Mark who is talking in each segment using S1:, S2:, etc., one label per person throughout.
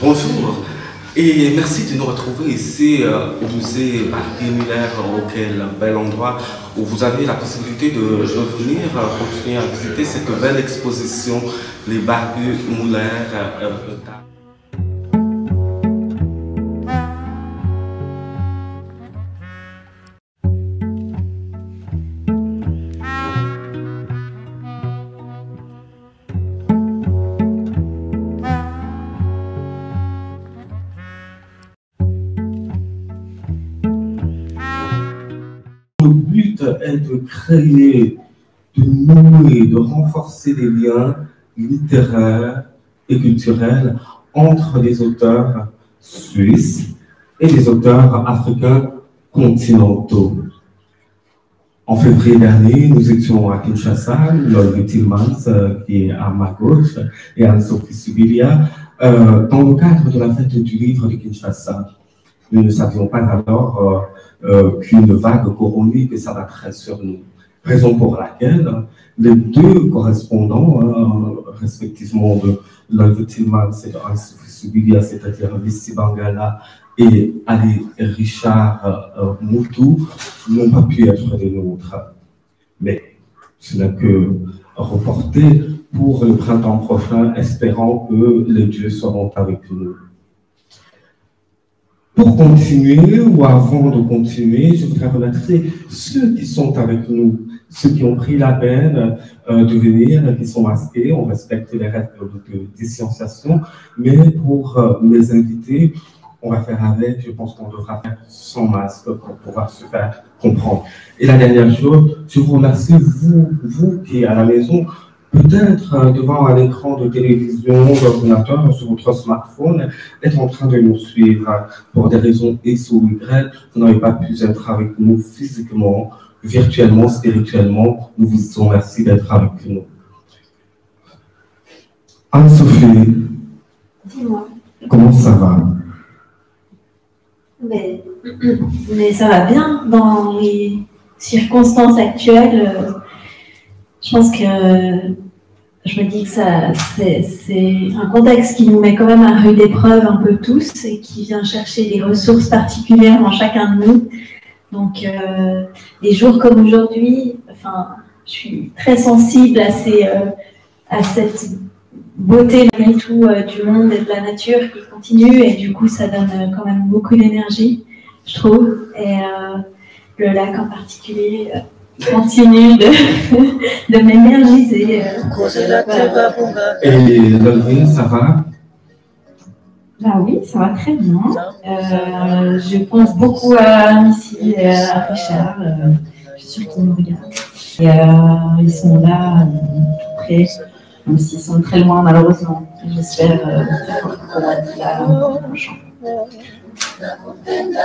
S1: Bonjour et merci de nous retrouver ici au musée Barbie Muller, auquel bel endroit où vous avez la possibilité de venir continuer à visiter cette belle exposition, les Barbie Muller. Le but est de créer, de nouer, de renforcer les liens littéraires et culturels entre les auteurs suisses et les auteurs africains continentaux. En février dernier, nous étions à Kinshasa, Lloyd Tillmans, qui est à ma gauche, et Anne-Sophie Sibilia, dans le cadre de la fête du livre de Kinshasa. Nous ne savions pas alors qu'une vague coronique s'abattrait sur nous. Raison pour laquelle les deux correspondants, respectivement de Lloyd Tillmans et de Anne-Sophie Sibilia, c'est-à-dire Vissi Bangala et Ali Richard Moutou, n'ont pas pu être des nôtres. Mais ce n'est que reporté pour le printemps prochain, espérant que les dieux seront avec nous. Pour continuer, ou avant de continuer, je voudrais remercier ceux qui sont avec nous, ceux qui ont pris la peine de venir, qui sont masqués. On respecte les règles de distanciation, mais pour mes invités, on va faire avec, je pense qu'on devra faire sans masque pour pouvoir se faire comprendre. Et la dernière chose, je vous remercie, vous qui êtes à la maison, peut-être devant un écran de télévision, d'ordinateur, sur votre smartphone, êtes en train de nous suivre pour des raisons X ou Y, vous n'avez pas pu être avec nous physiquement, virtuellement, spirituellement. Nous vous remercions d'être avec nous. Anne-Sophie,
S2: dis-moi.
S1: Comment ça va?
S2: Mais ça va bien dans les circonstances actuelles. Je pense que je me dis que c'est un contexte qui nous met quand même à rude épreuve un peu tous et qui vient chercher des ressources particulières en chacun de nous. Donc, des jours comme aujourd'hui, enfin, je suis très sensible à cette beauté malgré tout du monde et de la nature qui continue, et du coup ça donne quand même beaucoup d'énergie, je trouve, et le lac en particulier continue de m'énergiser.
S1: Et Lolvin, ça va?
S2: Bah oui, ça va très bien. Je pense beaucoup à Missy et à Richard. Je suis sûre qu'ils nous regardent. Et ils sont là, tout près. Même s'ils sont très loin, malheureusement. J'espère qu'on va être là l'an prochain.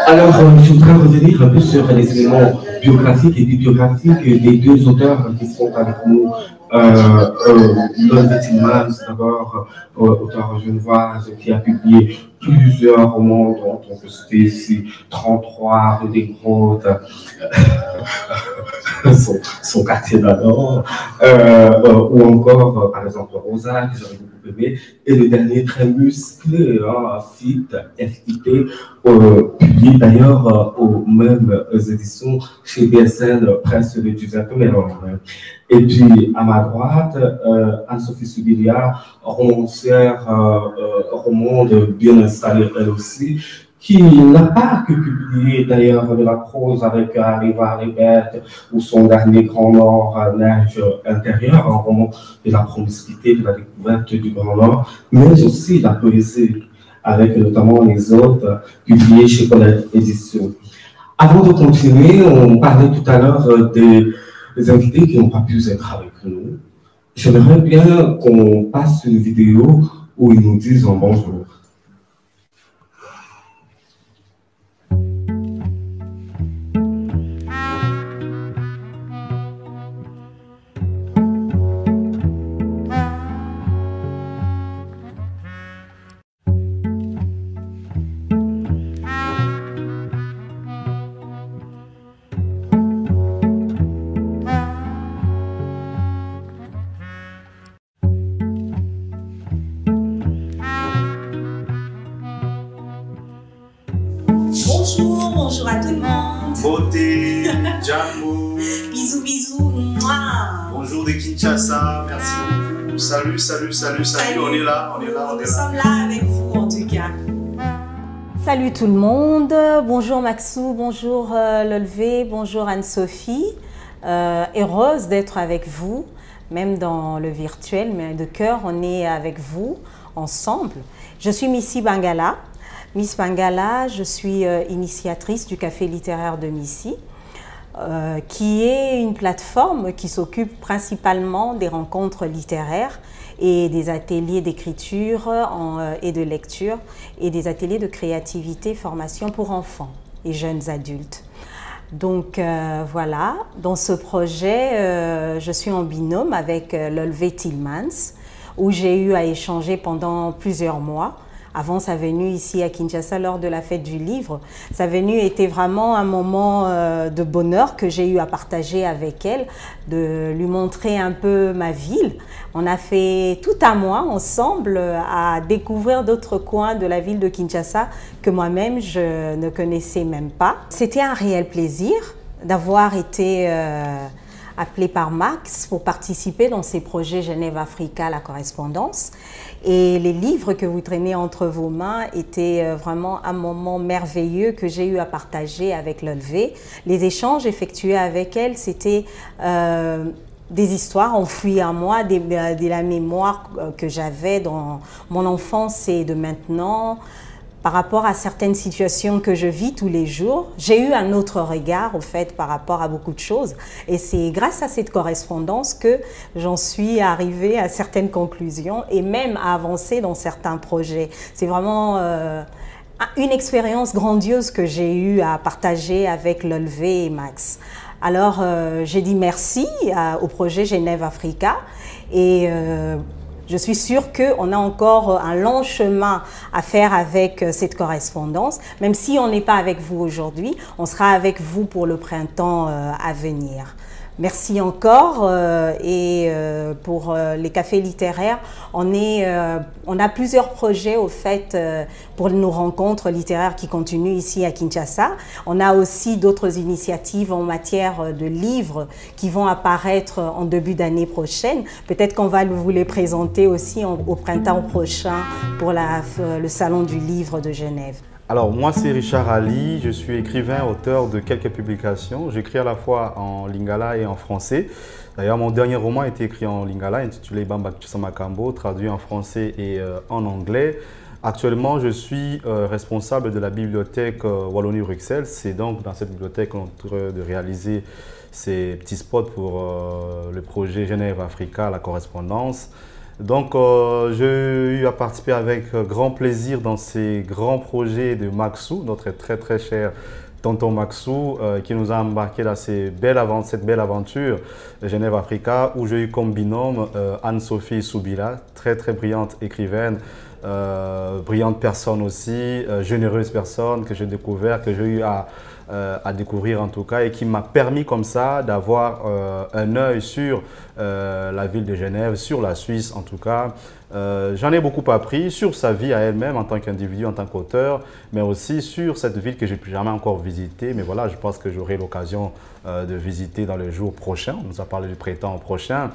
S1: Alors, je voudrais revenir un peu sur les éléments biographiques et bibliographiques des deux auteurs qui sont avec nous. Lloyd Tillmans, d'abord, auteur genevoise qui a publié plusieurs romans dont on peut citer ici 33, Rue des Grottes, son quartier d'ador, ou encore, par exemple, Rosa, que j'aurais beaucoup aimé, et le dernier très musclé, FIT, publié d'ailleurs aux mêmes éditions chez BSN, Presse de Giuseppe Meloni. Et puis, à ma droite, Anne-Sophie Sibilia, romancière romande bien installée elle aussi, qui n'a pas que publié d'ailleurs de la prose avec Arriva les bêtes ou son dernier Grand Nord, Neige intérieure, un roman de la promiscuité, de la découverte du Grand Nord, mais aussi la poésie, avec notamment les autres publiés chez Colette Éditions. Avant de continuer, on parlait tout à l'heure des invités qui n'ont pas pu être avec nous. J'aimerais bien qu'on passe une vidéo où ils nous disent un bonjour.
S3: bonjour à tout le monde.
S4: Beauté, Django.
S3: Bisous, bisous. Mouah.
S4: Bonjour de Kinshasa, merci beaucoup. Salut, on est là,
S3: Nous sommes là avec vous en tout cas.
S5: Salut tout le monde, bonjour Maxou, bonjour Lolvé, bonjour Anne-Sophie. Heureuse d'être avec vous, même dans le virtuel, mais de cœur, on est avec vous ensemble. Je suis Missy Bangala. Miss Bangala, je suis initiatrice du Café littéraire de Missy, qui est une plateforme qui s'occupe principalement des rencontres littéraires et des ateliers d'écriture et de lecture et des ateliers de créativité, formation pour enfants et jeunes adultes. Donc voilà, dans ce projet, je suis en binôme avec Lolvé Tillmans, où j'ai eu à échanger pendant plusieurs mois. Avant sa venue ici à Kinshasa lors de la fête du livre, sa venue était vraiment un moment de bonheur que j'ai eu à partager avec elle, de lui montrer un peu ma ville. On a fait tout un mois ensemble à découvrir d'autres coins de la ville de Kinshasa que moi-même je ne connaissais même pas. C'était un réel plaisir d'avoir été appelée par Max pour participer dans ces projets Genève-Africa, la correspondance. Et les livres que vous traînez entre vos mains étaient vraiment un moment merveilleux que j'ai eu à partager avec Lolvé. Les échanges effectués avec elle, c'était des histoires enfouies en moi, de la mémoire que j'avais dans mon enfance et de maintenant. Par rapport à certaines situations que je vis tous les jours, j'ai eu un autre regard au fait par rapport à beaucoup de choses. Et c'est grâce à cette correspondance que j'en suis arrivée à certaines conclusions et même à avancer dans certains projets. C'est vraiment une expérience grandiose que j'ai eu à partager avec Lolvé et Max. Alors j'ai dit merci au projet Genève-Africa et je suis sûre qu'on a encore un long chemin à faire avec cette correspondance. Même si on n'est pas avec vous aujourd'hui, on sera avec vous pour le printemps à venir. Merci encore et pour les cafés littéraires, on a plusieurs projets au fait pour nos rencontres littéraires qui continuent ici à Kinshasa. On a aussi d'autres initiatives en matière de livres qui vont apparaître en début d'année prochaine. Peut-être qu'on va vous les présenter aussi au printemps prochain pour le Salon du Livre de Genève.
S6: Alors moi c'est Richard Ali, je suis écrivain, auteur de quelques publications. J'écris à la fois en lingala et en français. D'ailleurs mon dernier roman a été écrit en lingala intitulé Bamba Kisa Makambo, traduit en français et en anglais. Actuellement je suis responsable de la bibliothèque Wallonie-Bruxelles. C'est donc dans cette bibliothèque qu'on est en train de réaliser ces petits spots pour le projet Genève-Africa, la correspondance. Donc, j'ai eu à participer avec grand plaisir dans ces grands projets de Maxou, notre très très cher tonton Maxou, qui nous a embarqué dans cette belle aventure Genève-Africa, où j'ai eu comme binôme Anne-Sophie Soubila, très très brillante écrivaine, brillante personne aussi, généreuse personne que j'ai découvert, que j'ai eu à découvrir en tout cas, et qui m'a permis comme ça d'avoir un œil sur la ville de Genève, sur la Suisse en tout cas. J'en ai beaucoup appris sur sa vie à elle-même en tant qu'individu, en tant qu'auteur, mais aussi sur cette ville que je n'ai plus jamais encore visitée. Mais voilà, je pense que j'aurai l'occasion de visiter dans les jours prochains. On nous a parlé du printemps prochain.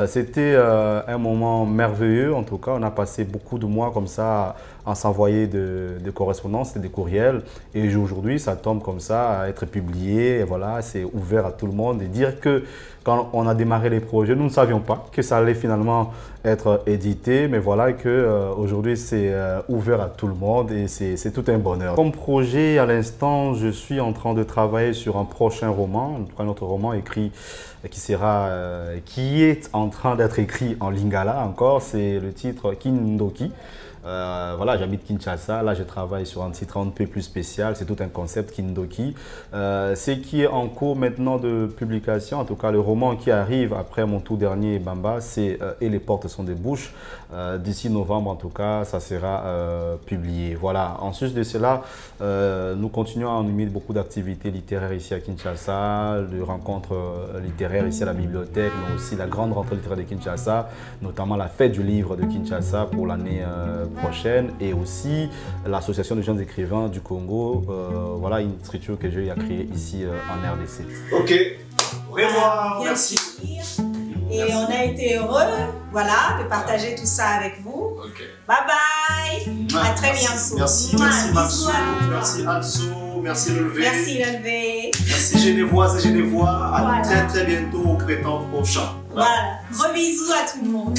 S6: C'était un moment merveilleux, en tout cas. On a passé beaucoup de mois comme ça à s'envoyer de correspondances et des courriels. Et aujourd'hui, ça tombe comme ça à être publié. Et voilà, c'est ouvert à tout le monde. Et dire que quand on a démarré les projets, nous ne savions pas que ça allait finalement être édité. Mais voilà qu'aujourd'hui, c'est ouvert à tout le monde et c'est tout un bonheur. Comme projet, à l'instant, je suis en train de travailler sur un prochain roman, un autre roman écrit qui est en train d'être écrit en lingala encore. C'est le titre Kindoki. Voilà, j'habite Kinshasa, là je travaille sur un titre un peu plus spécial, c'est tout un concept Kindoki. Ce qui est en cours maintenant de publication, en tout cas le roman qui arrive après mon tout dernier Bamba, c'est Et les portes sont des bouches. D'ici novembre en tout cas, ça sera publié. Voilà, en sus de cela, nous continuons à animer beaucoup d'activités littéraires ici à Kinshasa, de rencontres littéraires ici à la bibliothèque, mais aussi la grande rentrée littéraire de Kinshasa, notamment la fête du livre de Kinshasa pour l'année prochaine, et aussi l'Association des jeunes écrivains du Congo. Voilà une structure que j'ai eu à créer ici en RDC.
S4: Ok, au revoir, merci.
S3: Et on a été heureux, voilà, de partager tout ça avec vous.
S4: Ok.
S3: Bye bye. À très bientôt.
S4: Merci, merci Maxou, merci Anso, merci Levé.
S3: Merci Levé.
S4: Merci Genevoise et Genevois. À
S3: Voilà.
S4: très très bientôt au printemps prochain.
S3: Voilà. Gros bisous à tout le monde.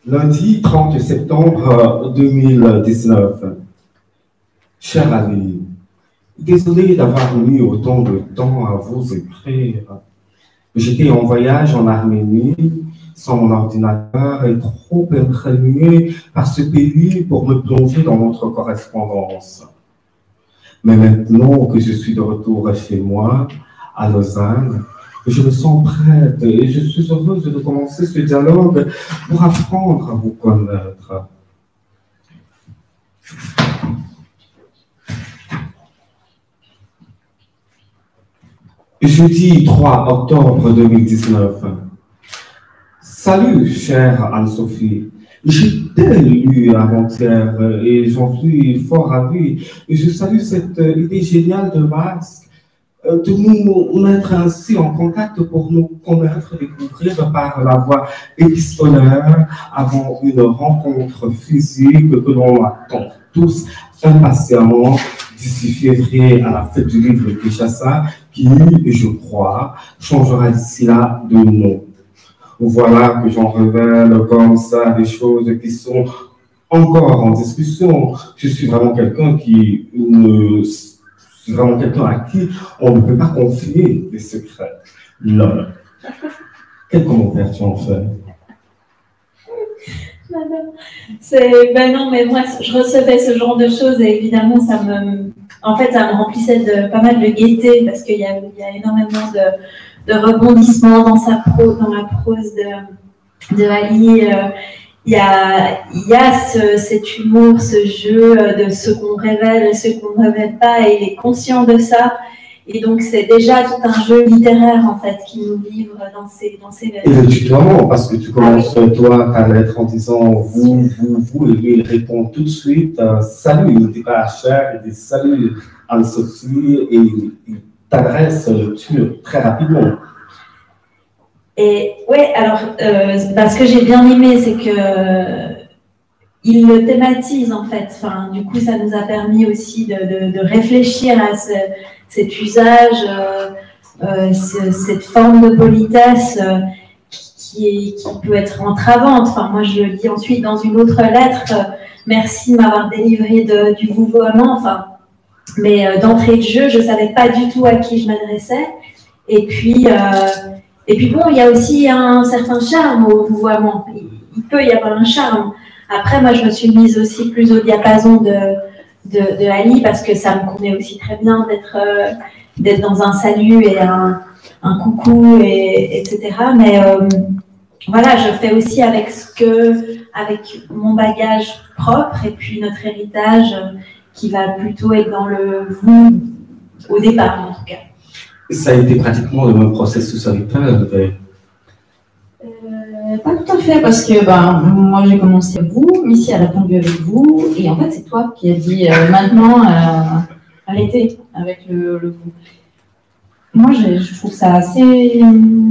S1: Lundi 30 septembre 2019. Cher Ali, désolé d'avoir mis autant de temps à vous écrire. J'étais en voyage en Arménie, sans mon ordinateur et trop imprégné par ce pays pour me plonger dans notre correspondance. Mais maintenant que je suis de retour chez moi, à Lausanne, je me sens prête et je suis heureuse de commencer ce dialogue pour apprendre à vous connaître. Jeudi 3 octobre 2019. Salut, chère Anne-Sophie. J'étais lu avant-hier et j'en suis fort ravi. Je salue cette idée géniale de Masque de nous mettre ainsi en contact pour nous connaître, découvrir par la voie épistolaire avant une rencontre physique que l'on attend tous impatiemment d'ici février à la fête du livre de Kinshasa qui, je crois, changera d'ici là de nom. Voilà que j'en révèle comme ça des choses qui sont encore en discussion. Je suis vraiment quelqu'un à qui on ne peut pas confier des secrets. Lol. Quel commentaire tu en fais?
S2: Ben non, mais moi, je recevais ce genre de choses et évidemment, ça me remplissait de pas mal de gaieté parce qu'il y a énormément de rebondissements dans la prose de Ali. Il y a cet humour, ce jeu de ce qu'on révèle et ce qu'on ne révèle pas, et il est conscient de ça. Et donc, c'est déjà tout un jeu littéraire, en fait, qui nous livre dans ces
S1: Et le tutoiement, parce que tu commences, toi, ta lettre en disant vous, et lui, il répond tout de suite salut, il ne dit pas cher, il dit salut Anne-Sophie, et il t'adresse très rapidement.
S2: Et ouais, alors, ce que j'ai bien aimé, c'est que il le thématise, en fait. Enfin, du coup, ça nous a permis aussi de réfléchir à cet usage, cette forme de politesse qui peut être entravante. Enfin, moi, je le dis ensuite dans une autre lettre. Merci de m'avoir délivré du vouvoiement. Enfin, mais d'entrée de jeu, je ne savais pas du tout à qui je m'adressais. Et puis bon, il y a aussi un certain charme au vouvoiement. Il peut y avoir un charme. Après, moi, je me suis mise aussi plus au diapason de Ali parce que ça me convenait aussi très bien d'être dans un salut et un coucou, etc. Mais voilà, je fais aussi avec mon bagage propre et puis notre héritage qui va plutôt être dans le vous au départ, en tout cas.
S1: Ça a été pratiquement le même processus avec toi,
S7: pas tout à fait, parce que moi j'ai commencé avec vous, Missy a répondu avec vous, et en fait c'est toi qui as dit maintenant arrêtez avec le vous. Moi je trouve ça assez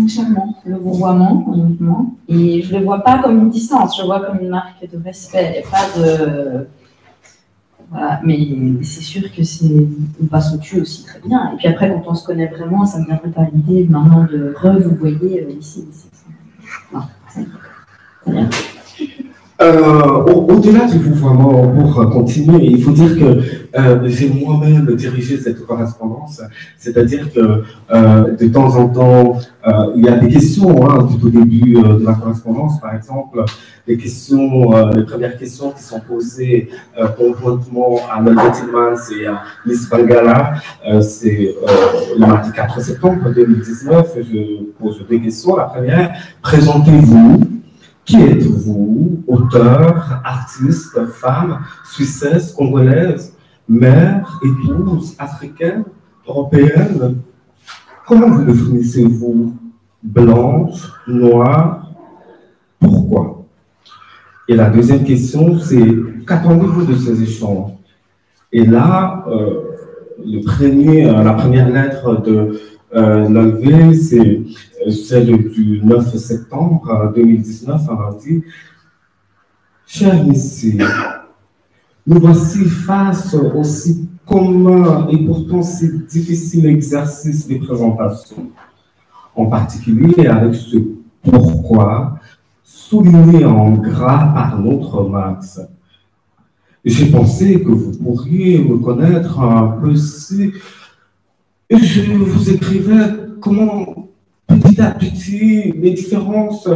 S7: charmant, le vouvoiement, honnêtement, et je le vois pas comme une distance, je le vois comme une marque de respect, pas de. Voilà, mais c'est sûr que on passe au-dessus aussi très bien. Et puis après, quand on se connaît vraiment, ça ne me viendrait pas l'idée maintenant de vous voyez ici. Non, c'est bien.
S1: Au-delà du vouvoiement, pour continuer, il faut dire que j'ai moi-même dirigé cette correspondance, c'est-à-dire que de temps en temps, il y a des questions tout au début de la correspondance, par exemple, les premières questions qui sont posées conjointement à Melba Tillmans et à Miss Bangala, c'est le mardi 4 septembre 2019, je pose deux questions. La première, présentez-vous. Qui êtes-vous? Auteur, artiste, femme, suissesse, congolaise, mère, épouse, africaine, européenne, comment vous définissez-vous? Blanche, noire, pourquoi? Et la deuxième question, c'est qu'attendez-vous de ces échanges? Et là, la première lettre de l'Olvé, c'est celle du 9 septembre 2019, elle dit: Chers messieurs, nous voici face au si commun et pourtant si difficile exercice des présentations, en particulier avec ce pourquoi souligné en gras par notre Max. J'ai pensé que vous pourriez me connaître un peu si je vous écrivais comment petit à petit les différentes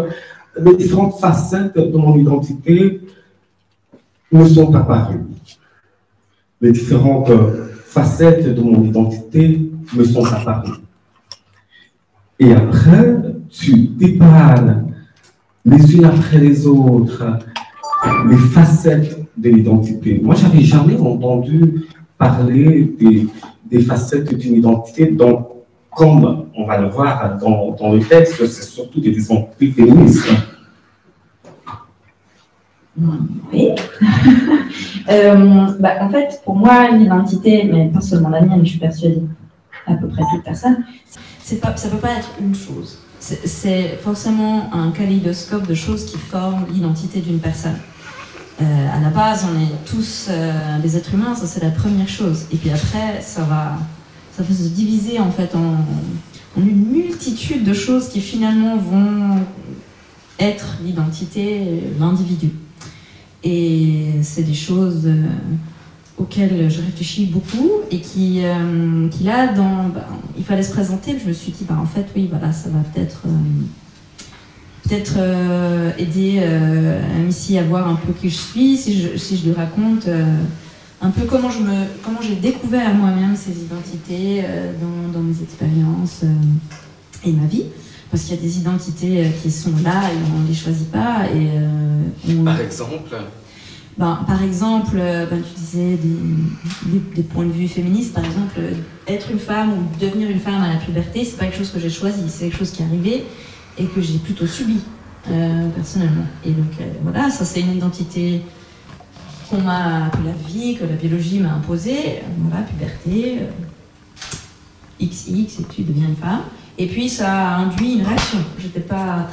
S1: facettes de mon identité me sont apparues. Les différentes facettes de mon identité me sont apparues. Et après, tu déballes les unes après les autres les facettes de l'identité. Moi, j'avais jamais entendu parler des facettes d'une identité dont, comme on va le voir dans le texte, c'est surtout des identités féministes.
S7: Oui. En fait, pour moi, l'identité, mais pas seulement la mienne, je suis persuadée, à peu près toute personne, ça ne peut pas être une chose. C'est forcément un kaléidoscope de choses qui forment l'identité d'une personne. À la base, on est tous des êtres humains, ça c'est la première chose. Et puis après, ça va se diviser en fait en une multitude de choses qui finalement vont être l'identité, l'individu. Et c'est des choses auxquelles je réfléchis beaucoup et qui là, il fallait se présenter. Je me suis dit, en fait, oui, voilà, ça va peut-être aider Missy à voir un peu qui je suis, si je lui raconte un peu comment j'ai découvert moi-même ces identités dans mes expériences et ma vie. Parce qu'il y a des identités qui sont là et on ne les choisit pas.
S1: Par exemple
S7: par exemple, tu disais des points de vue féministes. Par exemple, être une femme ou devenir une femme à la puberté, c'est pas quelque chose que j'ai choisi, c'est quelque chose qui est arrivé et que j'ai plutôt subi personnellement. Et donc voilà, ça c'est une identité que la vie, que la biologie m'a imposée. Voilà, puberté, XX, et tu deviens une femme. Et puis ça a induit une réaction. C'était un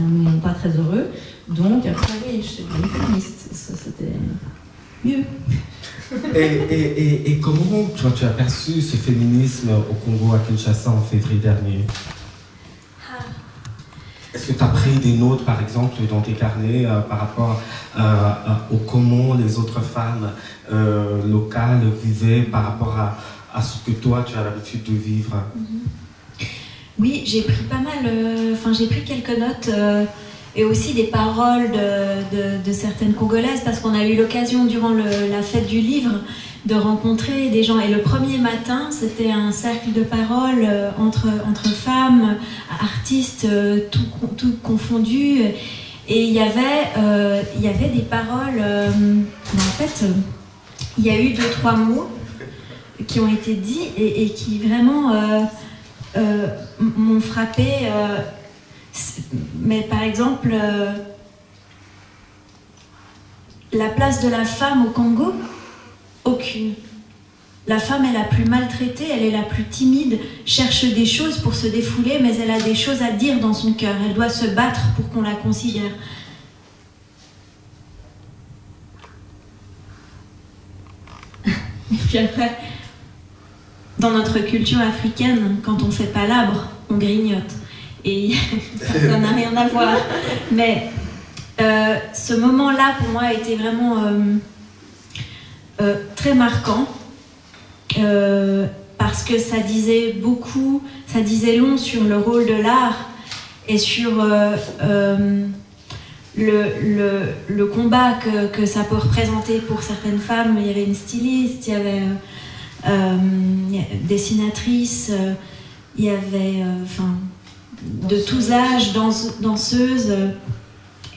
S7: moment pas très heureux. Donc après, oui, je suis devenue féministe. Ça, c'était mieux.
S1: Et comment tu as perçu ce féminisme au Congo, à Kinshasa, en février dernier? Est-ce que tu as pris des notes, par exemple, dans tes carnets par rapport au comment les autres femmes locales vivaient par rapport à ce que toi, tu as l'habitude de vivre?
S2: Oui, j'ai pris pas mal, j'ai pris quelques notes et aussi des paroles de certaines Congolaises parce qu'on a eu l'occasion durant la fête du livre de rencontrer des gens. Et le premier matin, c'était un cercle de paroles entre femmes, artistes, tout confondu. Et il y avait des paroles, en fait, il y a eu 2-3 mots qui ont été dits et qui vraiment m'ont frappé. Mais par exemple, la place de la femme au Congo, aucune. La femme est la plus maltraitée, elle est la plus timide, cherche des choses pour se défouler, mais elle a des choses à dire dans son cœur. Elle doit se battre pour qu'on la considère. Et puis après, dans notre culture africaine, quand on ne fait pas l'arbre, on grignote. Et ça n'a rien à voir. Mais ce moment-là, pour moi, a été vraiment très marquant. Parce que ça disait beaucoup, ça disait long sur le rôle de l'art et sur le combat que ça peut représenter pour certaines femmes. Il y avait une styliste, il y avait dessinatrice, il y avait de tous âges, danseuses.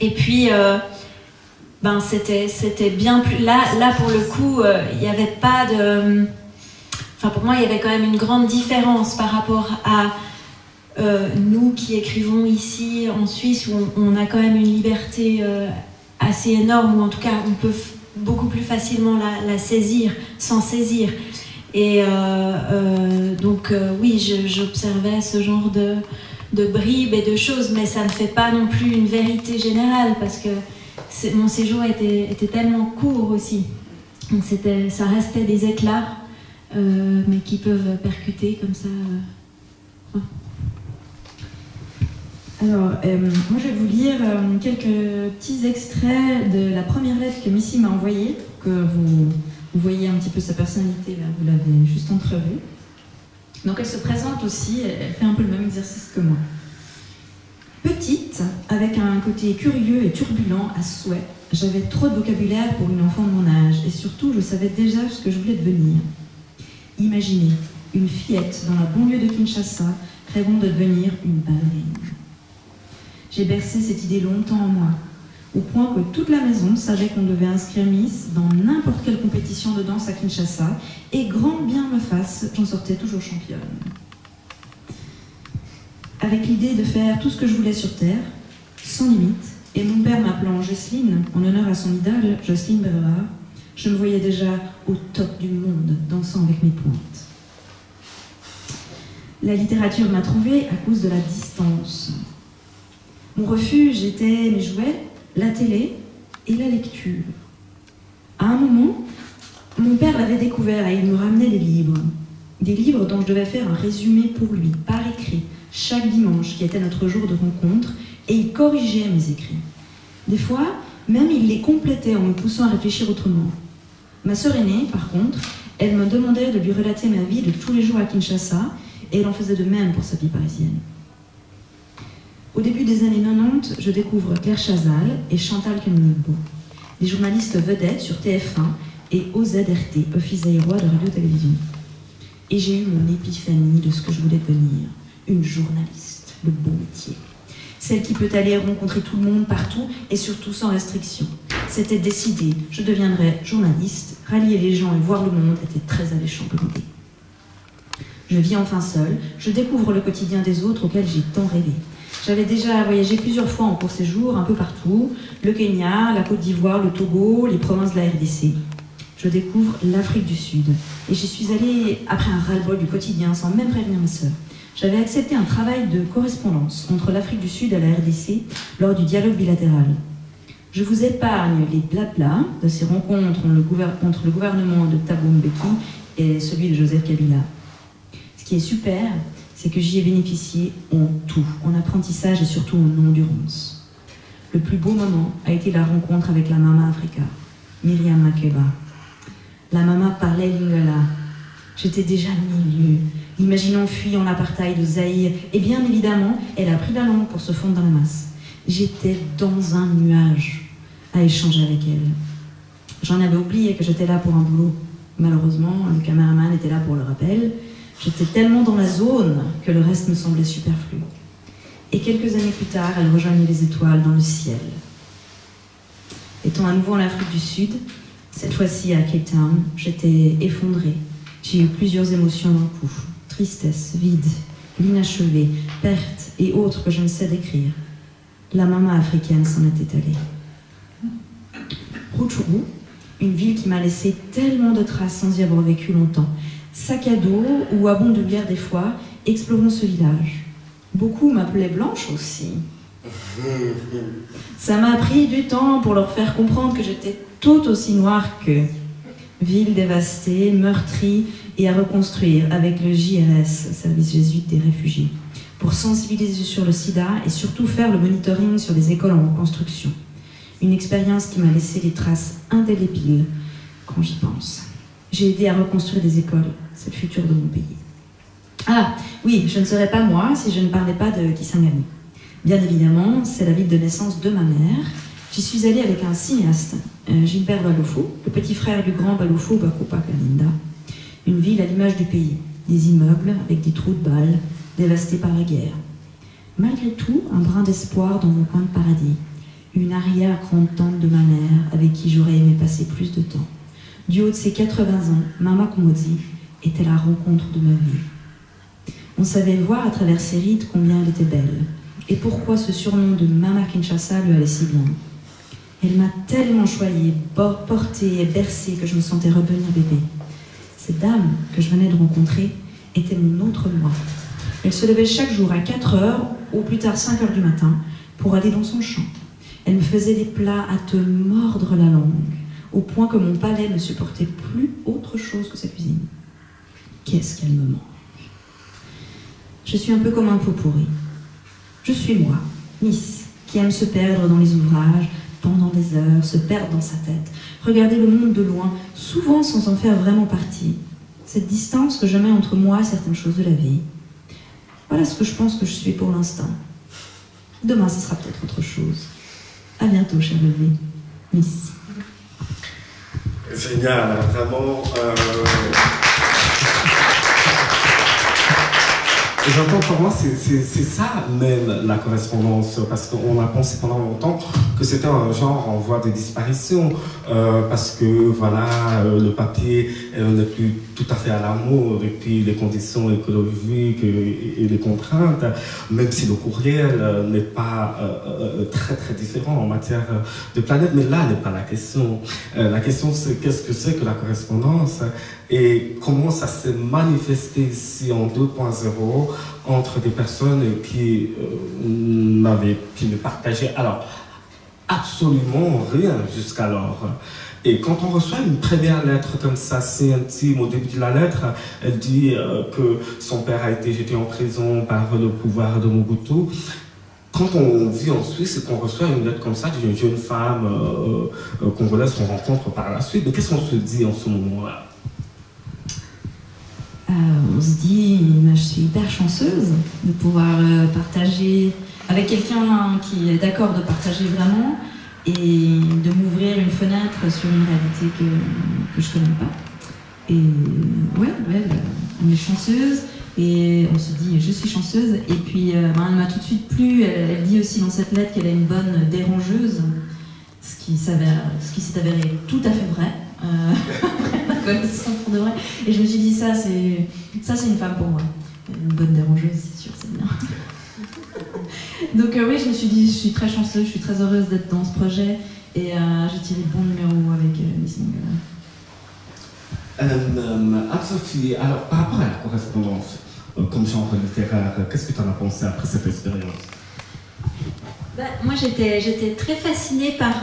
S2: Et puis, c'était bien plus... Là, pour le coup, il n'y avait pas de... Enfin, pour moi, il y avait quand même une grande différence par rapport à nous qui écrivons ici en Suisse, où on a quand même une liberté assez énorme, ou en tout cas, on peut beaucoup plus facilement la saisir, s'en saisir. Et donc, oui, j'observais ce genre de bribes et de choses, mais ça ne fait pas non plus une vérité générale, parce que mon séjour était tellement court aussi. Donc ça restait des éclats, mais qui peuvent percuter comme ça. Ouais.
S7: Alors, moi je vais vous lire quelques petits extraits de la première lettre que Missy m'a envoyée, que vous voyez un petit peu sa personnalité, là, vous l'avez juste entrevue. Donc elle se présente aussi, elle fait un peu le même exercice que moi. Petite, avec un côté curieux et turbulent à souhait, j'avais trop de vocabulaire pour une enfant de mon âge, et surtout je savais déjà ce que je voulais devenir. Imaginez, une fillette dans la banlieue de Kinshasa, rêvant de devenir une ballerine. J'ai bercé cette idée longtemps en moi, au point que toute la maison savait qu'on devait inscrire Miss dans n'importe quelle compétition de danse à Kinshasa, et grand bien me fasse, j'en sortais toujours championne. Avec l'idée de faire tout ce que je voulais sur Terre, sans limite, et mon père m'appelant Jocelyne, en honneur à son idole, Jocelyne Berrera, je me voyais déjà au top du monde, dansant avec mes pointes. La littérature m'a trouvée à cause de la distance. Mon refuge était mes jouets, la télé et la lecture. À un moment, mon père l'avait découvert et il me ramenait des livres. Des livres dont je devais faire un résumé pour lui, par écrit, chaque dimanche, qui était notre jour de rencontre, et il corrigeait mes écrits. Des fois, même il les complétait en me poussant à réfléchir autrement. Ma sœur aînée, par contre, elle me demandait de lui relater ma vie de tous les jours à Kinshasa, et elle en faisait de même pour sa vie parisienne. Au début des années 90, je découvre Claire Chazal et Chantal Kenigbo, des journalistes vedettes sur TF1 et OZRT, Office zaïrois de radio-télévision. Et j'ai eu mon épiphanie de ce que je voulais devenir, une journaliste, le beau métier. Celle qui peut aller rencontrer tout le monde partout et surtout sans restriction. C'était décidé, je deviendrais journaliste, rallier les gens et voir le monde était très alléchant comme idée. Je vis enfin seule, je découvre le quotidien des autres auxquels j'ai tant rêvé. J'avais déjà voyagé plusieurs fois en court séjour, un peu partout, le Kenya, la Côte d'Ivoire, le Togo, les provinces de la RDC. Je découvre l'Afrique du Sud, et j'y suis allée après un ras-le-bol du quotidien, sans même prévenir ma sœur. J'avais accepté un travail de correspondance entre l'Afrique du Sud et la RDC lors du dialogue bilatéral. Je vous épargne les blablas de ces rencontres entre le gouvernement de Thabo Mbeki et celui de Joseph Kabila. Ce qui est super, c'est que j'y ai bénéficié en tout, en apprentissage et surtout en endurance. Le plus beau moment a été la rencontre avec la Mama Africa, Myriam Makeba. La Mama parlait lingala. J'étais déjà milieu, imaginant fuyant l'apartheid de Zaïre, et bien évidemment, elle a pris la langue pour se fondre dans la masse. J'étais dans un nuage à échanger avec elle. J'en avais oublié que j'étais là pour un boulot. Malheureusement, le caméraman était là pour le rappel. J'étais tellement dans la zone que le reste me semblait superflu. Et quelques années plus tard, elle rejoignait les étoiles dans le ciel. Étant à nouveau en Afrique du Sud, cette fois-ci à Cape Town, j'étais effondrée. J'ai eu plusieurs émotions d'un coup. Tristesse, vide, l'inachevé, perte et autres que je ne sais décrire. La maman africaine s'en était allée. Rutshuru, une ville qui m'a laissé tellement de traces sans y avoir vécu longtemps. Sac à dos ou à bon de bière des fois, explorons ce village. Beaucoup m'appelaient Blanche aussi. Ça m'a pris du temps pour leur faire comprendre que j'étais tout aussi noire qu'eux. Ville dévastée, meurtrie et à reconstruire avec le JRS, Service jésuite des réfugiés, pour sensibiliser sur le sida et surtout faire le monitoring sur les écoles en reconstruction. Une expérience qui m'a laissé des traces indélébiles quand j'y pense. J'ai aidé à reconstruire des écoles, c'est le futur de mon pays. Ah, oui, je ne serais pas moi si je ne parlais pas de Kisangani. Bien évidemment, c'est la ville de naissance de ma mère. J'y suis allée avec un cinéaste, Gilbert Balofo, le petit frère du grand Balofo Bakopa Kalinda. Une ville à l'image du pays, des immeubles avec des trous de balles, dévastés par la guerre. Malgré tout, un brin d'espoir dans mon coin de paradis. Une arrière-grande-tante de ma mère avec qui j'aurais aimé passer plus de temps. Du haut de ses 80 ans, Mama Komodzi
S8: était la rencontre de ma vie. On savait voir à travers ses rides combien elle était belle, et pourquoi ce surnom de Mama Kinshasa lui allait si bien. Elle m'a tellement choyée, portée et bercée que je me sentais revenir bébé. Cette dame que je venais de rencontrer était mon autre moi. Elle se levait chaque jour à 4 heures, ou plus tard 5 heures du matin, pour aller dans son champ. Elle me faisait des plats à te mordre la langue, au point que mon palais ne supportait plus autre chose que sa cuisine. Qu'est-ce qu'elle me manque. Je suis un peu comme un pot pourri. Je suis moi, Miss, qui aime se perdre dans les ouvrages, pendant des heures, se perdre dans sa tête, regarder le monde de loin, souvent sans en faire vraiment partie. Cette distance que je mets entre moi et certaines choses de la vie. Voilà ce que je pense que je suis pour l'instant. Demain, ce sera peut-être autre chose. À bientôt, chère bébé. Miss.
S4: Génial, vraiment. J'entends pour moi, c'est ça même la correspondance, parce qu'on a pensé pendant longtemps que c'était un genre en voie de disparition, parce que voilà, le papier n'est plus tout à fait à l'amour, et puis les conditions écologiques et les contraintes, même si le courriel n'est pas très très différent en matière de planète, mais là n'est pas la question. La question c'est qu'est-ce que c'est que la correspondance et comment ça s'est manifesté ici en 2.0 entre des personnes qui ne partageaient alors absolument rien jusqu'alors. Et quand on reçoit une première lettre comme ça, si intime, au début de la lettre, elle dit que son père a été jeté en prison par le pouvoir de Mobutu. Quand on vit en Suisse et qu'on reçoit une lettre comme ça d'une jeune femme congolaise qu'on rencontre par la suite, mais qu'est-ce qu'on se dit en ce moment-là?
S8: On se dit, je suis hyper chanceuse de pouvoir partager avec quelqu'un qui est d'accord de partager vraiment et de m'ouvrir une fenêtre sur une réalité que je connais pas. Et ouais, on est chanceuse et on se dit, je suis chanceuse. Et puis, elle m'a tout de suite plu. Elle dit aussi dans cette lettre qu'elle est une bonne dérangeuse, ce qui s'est avéré tout à fait vrai. Pour de vrai. Et je me suis dit, ça c'est une femme pour moi. Une bonne dérangeuse, c'est sûr, c'est bien. Donc oui, je me suis dit, je suis très chanceuse, je suis très heureuse d'être dans ce projet et j'ai tiré le bon numéro avec Miss Lingala.
S1: Anne-Sophie, alors par rapport à la correspondance comme genre littéraire, qu'est-ce que tu en as pensé après cette expérience?
S2: Moi j'étais très fascinée par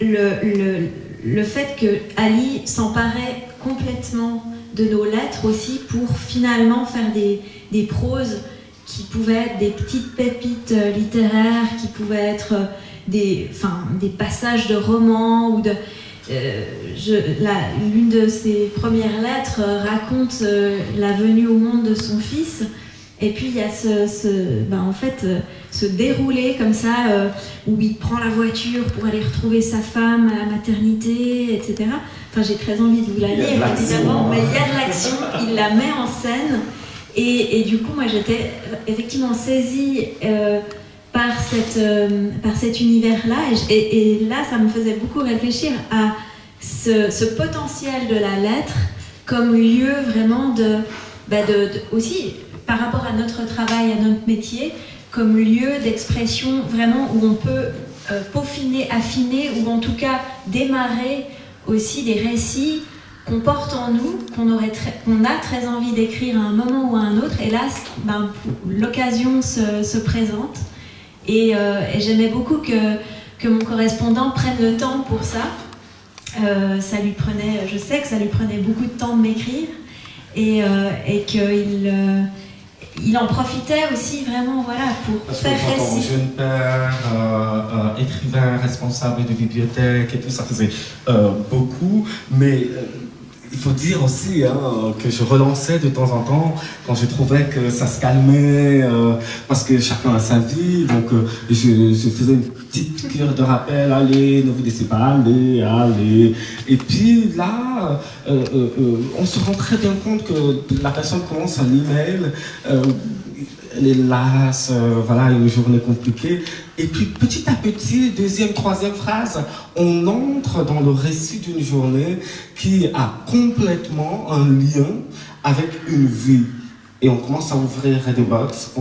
S2: le fait que Ali s'emparait complètement de nos lettres aussi pour finalement faire des proses qui pouvaient être des petites pépites littéraires, qui pouvaient être des passages de romans ou de... l'une de ses premières lettres raconte la venue au monde de son fils. Et puis il y a ce déroulé comme ça où il prend la voiture pour aller retrouver sa femme à la maternité, etc. Enfin, j'ai très envie de vous la lire, évidemment, mais il y a de l'action, il la met en scène. Et du coup, moi j'étais effectivement saisie par cet univers-là. Et là, ça me faisait beaucoup réfléchir à ce potentiel de la lettre comme lieu vraiment aussi, par rapport à notre travail, à notre métier, comme lieu d'expression vraiment où on peut peaufiner, affiner, ou en tout cas démarrer aussi des récits qu'on porte en nous, qu'on a très envie d'écrire à un moment ou à un autre. Et là, l'occasion se présente. Et j'aimais beaucoup que mon correspondant prenne le temps pour ça. Je sais que ça lui prenait beaucoup de temps de m'écrire. Et qu'il en profitait aussi vraiment pour faire récit.
S1: Jeune père, écrivain, responsable de bibliothèque et tout, ça faisait beaucoup, mais il faut dire aussi que je relançais de temps en temps quand je trouvais que ça se calmait, parce que chacun a sa vie, donc je faisais une petite cure de rappel, allez, ne vous laissez pas aller, allez. Et puis là, on se rend très bien compte que la personne commence un email,
S4: elle est lasse, voilà, une journée compliquée. Et puis petit à petit, deuxième, troisième phrase, on entre dans le récit d'une journée qui a complètement un lien avec une vie. Et on commence à ouvrir des box,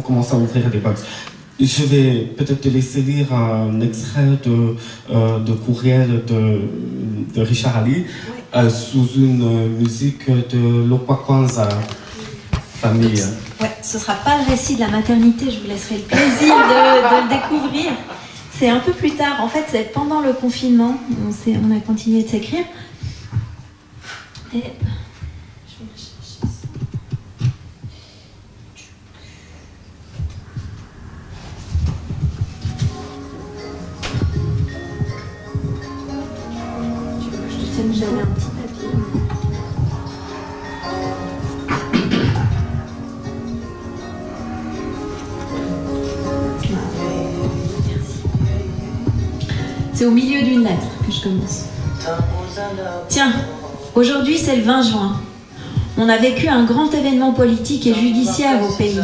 S4: Je vais peut-être te laisser lire un extrait de courriel de Richard Ali sous une musique de Lokwa-Kwanza, famille.
S2: Ouais, ce ne sera pas le récit de la maternité, je vous laisserai le plaisir de le découvrir. C'est un peu plus tard, en fait c'est pendant le confinement, on a continué de s'écrire. Et... J'avais un petit papier. Merci. C'est au milieu d'une lettre que je commence. Tiens, aujourd'hui c'est le 20 juin. On a vécu un grand événement politique et judiciaire au pays.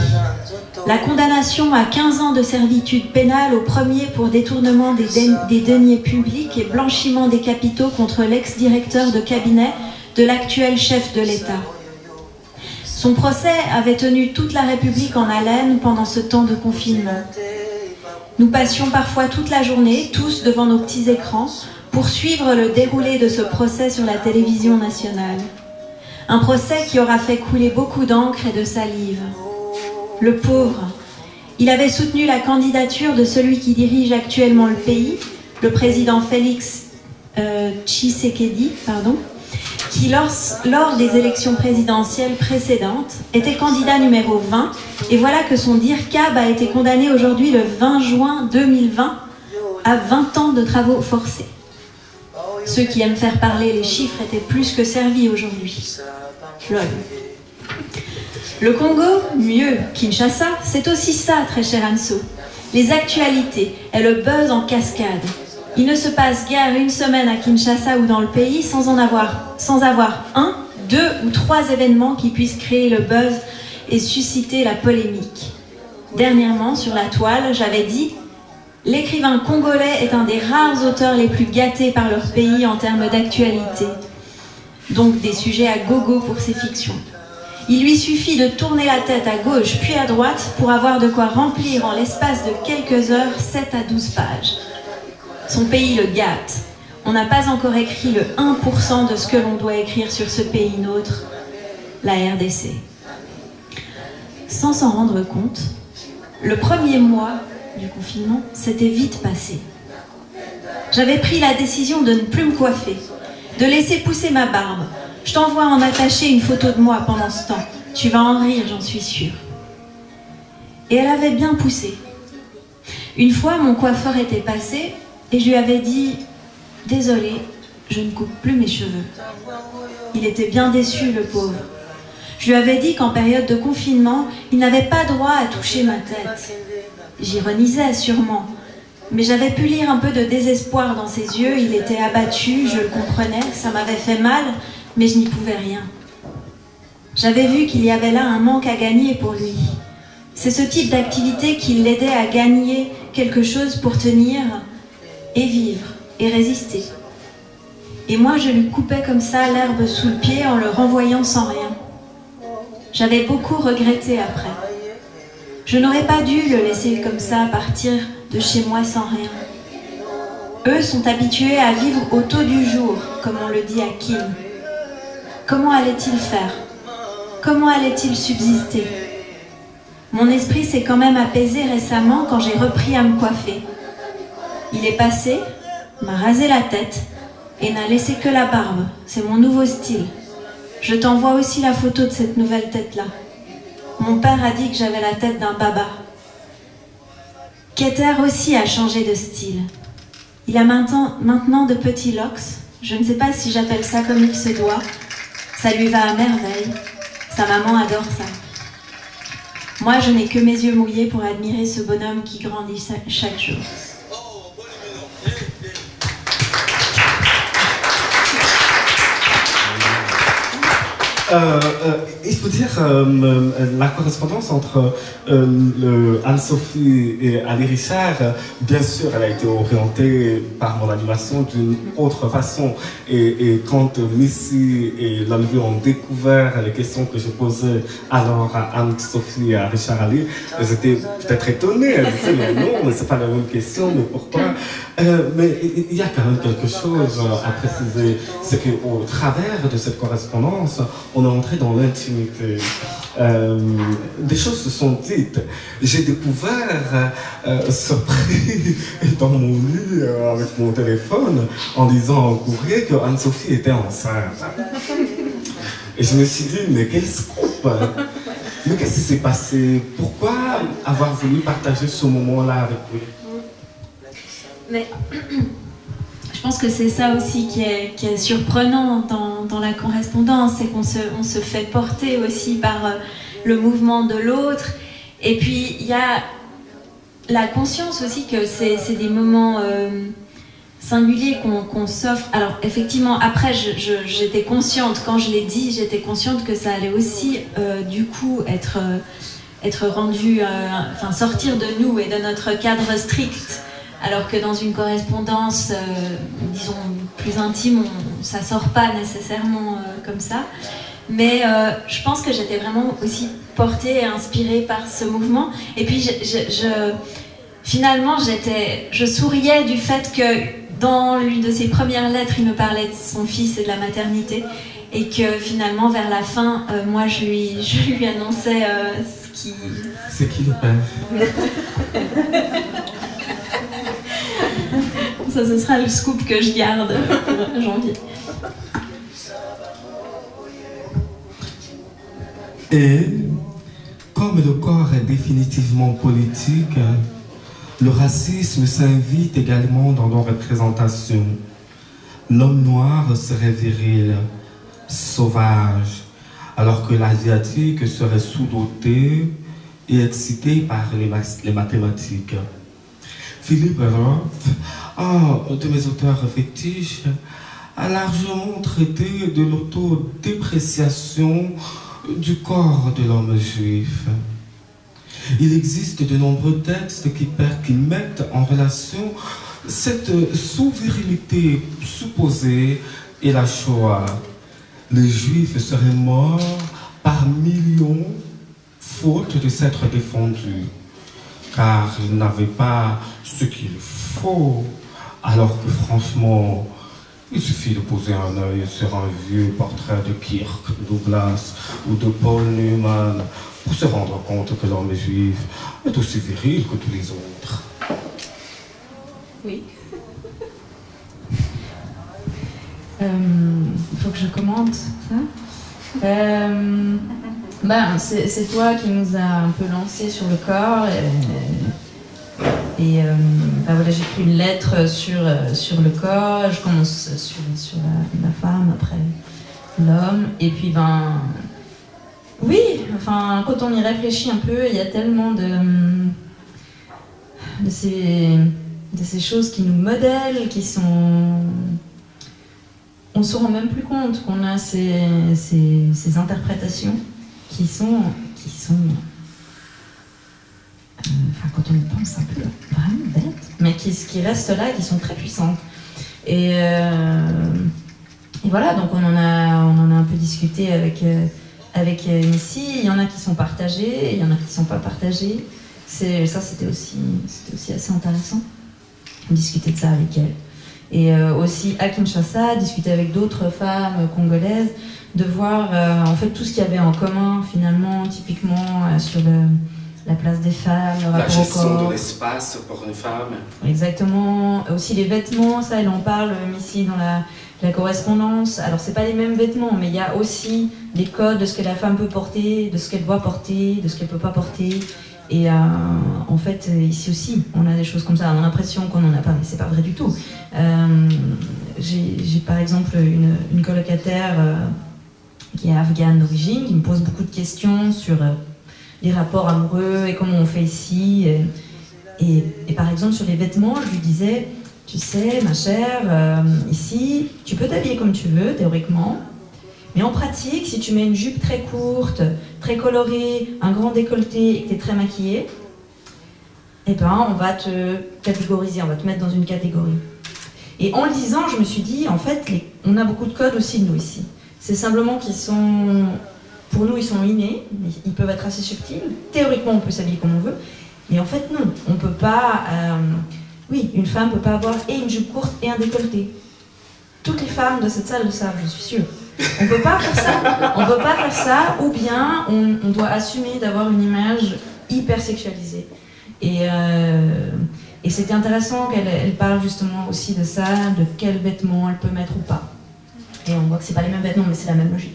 S2: La condamnation à 15 ans de servitude pénale au premier pour détournement des deniers publics et blanchiment des capitaux contre l'ex-directeur de cabinet de l'actuel chef de l'État. Son procès avait tenu toute la République en haleine pendant ce temps de confinement. Nous passions parfois toute la journée, tous devant nos petits écrans, pour suivre le déroulé de ce procès sur la télévision nationale. Un procès qui aura fait couler beaucoup d'encre et de salive. Le pauvre, il avait soutenu la candidature de celui qui dirige actuellement le pays, le président Félix Tshisekedi, qui lors des élections présidentielles précédentes était candidat numéro 20, et voilà que son DIRCAB a été condamné aujourd'hui le 20 juin 2020 à 20 ans de travaux forcés. Ceux qui aiment faire parler les chiffres étaient plus que servis aujourd'hui. Lol. Le Congo, mieux, Kinshasa, c'est aussi ça, très cher Anso. Les actualités et le buzz en cascade. Il ne se passe guère une semaine à Kinshasa ou dans le pays sans avoir un, deux ou trois événements qui puissent créer le buzz et susciter la polémique. Dernièrement, sur la toile, j'avais dit « L'écrivain congolais est un des rares auteurs les plus gâtés par leur pays en termes d'actualité. » Donc des sujets à gogo pour ses fictions. Il lui suffit de tourner la tête à gauche puis à droite pour avoir de quoi remplir en l'espace de quelques heures 7 à 12 pages. Son pays le gâte. On n'a pas encore écrit le 1% de ce que l'on doit écrire sur ce pays nôtre, la RDC. Sans s'en rendre compte, le premier mois du confinement s'était vite passé. J'avais pris la décision de ne plus me coiffer, de laisser pousser ma barbe. Je t'envoie en attacher une photo de moi pendant ce temps. Tu vas en rire, j'en suis sûre. Et elle avait bien poussé. Une fois, mon coiffeur était passé et je lui avais dit « Désolé, je ne coupe plus mes cheveux. » Il était bien déçu, le pauvre. Je lui avais dit qu'en période de confinement, il n'avait pas droit à toucher ma tête. J'ironisais sûrement, mais j'avais pu lire un peu de désespoir dans ses yeux. Il était abattu, je le comprenais, ça m'avait fait mal, mais je n'y pouvais rien. J'avais vu qu'il y avait là un manque à gagner pour lui. C'est ce type d'activité qui l'aidait à gagner quelque chose pour tenir et vivre et résister. Et moi, je lui coupais comme ça l'herbe sous le pied en le renvoyant sans rien. J'avais beaucoup regretté après. Je n'aurais pas dû le laisser comme ça partir de chez moi sans rien. Eux sont habitués à vivre au taux du jour, comme on le dit à Kim. Comment allait-il faire? Comment allait-il subsister? Mon esprit s'est quand même apaisé récemment quand j'ai repris à me coiffer. Il est passé, m'a rasé la tête et n'a laissé que la barbe. C'est mon nouveau style. Je t'envoie aussi la photo de cette nouvelle tête-là. Mon père a dit que j'avais la tête d'un baba. Keter aussi a changé de style. Il a maintenant de petits locks. Je ne sais pas si j'appelle ça comme il se doit. Ça lui va à merveille. Sa maman adore ça. Moi, je n'ai que mes yeux mouillés pour admirer ce bonhomme qui grandit chaque jour.
S4: Il faut dire la correspondance entre Anne-Sophie et Ali Richard, bien sûr, elle a été orientée par mon animation d'une autre façon. Et quand Missy et Lolvé ont découvert les questions que je posais alors à Anne-Sophie et à Richard Ali, elles étaient peut-être étonnées. Elles disaient, mais non, mais c'est pas la même question, mais pourquoi? Mais il y a quand même quelque chose à préciser, c'est qu'au travers de cette correspondance, on est entré dans l'intimité. Des choses se sont dites. J'ai découvert, surpris, dans mon lit avec mon téléphone, en lisant un courrier que Anne-Sophie était enceinte. Et je me suis dit, mais quel scoop! Mais qu'est-ce qui s'est passé? Pourquoi avoir voulu partager ce moment-là avec lui?
S2: Mais je pense que c'est ça aussi qui est surprenant dans la correspondance, c'est qu'on se fait porter aussi par le mouvement de l'autre. Et puis il y a la conscience aussi que c'est des moments singuliers qu'on s'offre. Alors effectivement, après j'étais consciente, quand je l'ai dit, j'étais consciente que ça allait aussi du coup être rendu, enfin sortir de nous et de notre cadre strict. Alors que dans une correspondance, disons, plus intime, ça sort pas nécessairement comme ça. Mais je pense que j'étais vraiment aussi portée et inspirée par ce mouvement. Et puis, finalement, je souriais du fait que dans l'une de ses premières lettres, il me parlait de son fils et de la maternité. Et que finalement, vers la fin, moi, je lui annonçais ce qui...
S4: C'est qui le père?
S2: Ça, ce sera le scoop que je garde pour janvier.
S1: Et comme le corps est définitivement politique, le racisme s'invite également dans nos représentations. L'homme noir serait viril, sauvage, alors que l'asiatique serait sous-doté et excité par les mathématiques. Philippe Roth, un de mes auteurs fétiches, a largement traité de l'autodépréciation du corps de l'homme juif. Il existe de nombreux textes qui mettent en relation cette sous-virilité supposée et la Shoah. Les Juifs seraient morts par millions faute de s'être défendus, car ils n'avaient pas ce qu'il faut, alors que franchement, il suffit de poser un œil sur un vieux portrait de Kirk Douglas ou de Paul Newman pour se rendre compte que l'homme juif est aussi viril que tous les autres.
S2: Oui.
S8: Il faut que je commente ça. C'est toi qui nous a un peu lancé sur le corps et voilà, j'écris une lettre sur le corps, je commence sur la femme, après l'homme, et puis oui, enfin quand on y réfléchit un peu, il y a tellement de ces choses qui nous modèlent, qui sont... On se rend même plus compte qu'on a ces interprétations qui sont quand on y pense un peu, vraiment bêtes, mais qui restent là et qui sont très puissantes. Et voilà, donc on en a un peu discuté avec Missy. Il y en a qui sont partagés, il y en a qui ne sont pas partagés. Ça, c'était aussi assez intéressant, discuter de ça avec elle. Et aussi à Kinshasa, discuter avec d'autres femmes congolaises, de voir en fait tout ce qu'il y avait en commun finalement, typiquement sur la place des femmes, le rapport au corps.
S1: La gestion de l'espace pour une femme.
S8: Exactement. Aussi les vêtements, ça elle en parle ici dans la correspondance. Alors c'est pas les mêmes vêtements, mais il y a aussi des codes de ce que la femme peut porter, de ce qu'elle doit porter, de ce qu'elle peut pas porter. Et en fait, ici aussi, on a des choses comme ça. On a l'impression qu'on n'en a pas, mais c'est pas vrai du tout. J'ai par exemple une colocataire qui est afghane d'origine, qui me pose beaucoup de questions sur les rapports amoureux et comment on fait ici. Et par exemple, sur les vêtements, je lui disais, tu sais, ma chère, ici, tu peux t'habiller comme tu veux, théoriquement, Mais en pratique, si tu mets une jupe très courte, très colorée, un grand décolleté et que tu es très maquillée, eh ben, on va te catégoriser, on va te mettre dans une catégorie. Et en le disant, je me suis dit, en fait, on a beaucoup de codes aussi, nous, ici. C'est simplement qu'ils sont, pour nous, ils sont innés, ils peuvent être assez subtils. Théoriquement, on peut s'habiller comme on veut, mais en fait, non. On peut pas... oui, une femme ne peut pas avoir et une jupe courte et un décolleté. Toutes les femmes de cette salle le savent, je suis sûre. On ne peut pas faire ça. On peut pas faire ça, ou bien on doit assumer d'avoir une image hyper sexualisée. Et c'était intéressant qu'elle parle justement aussi de ça, de quels vêtements elle peut mettre ou pas. Et on voit que c'est pas les mêmes vêtements, mais c'est la même logique.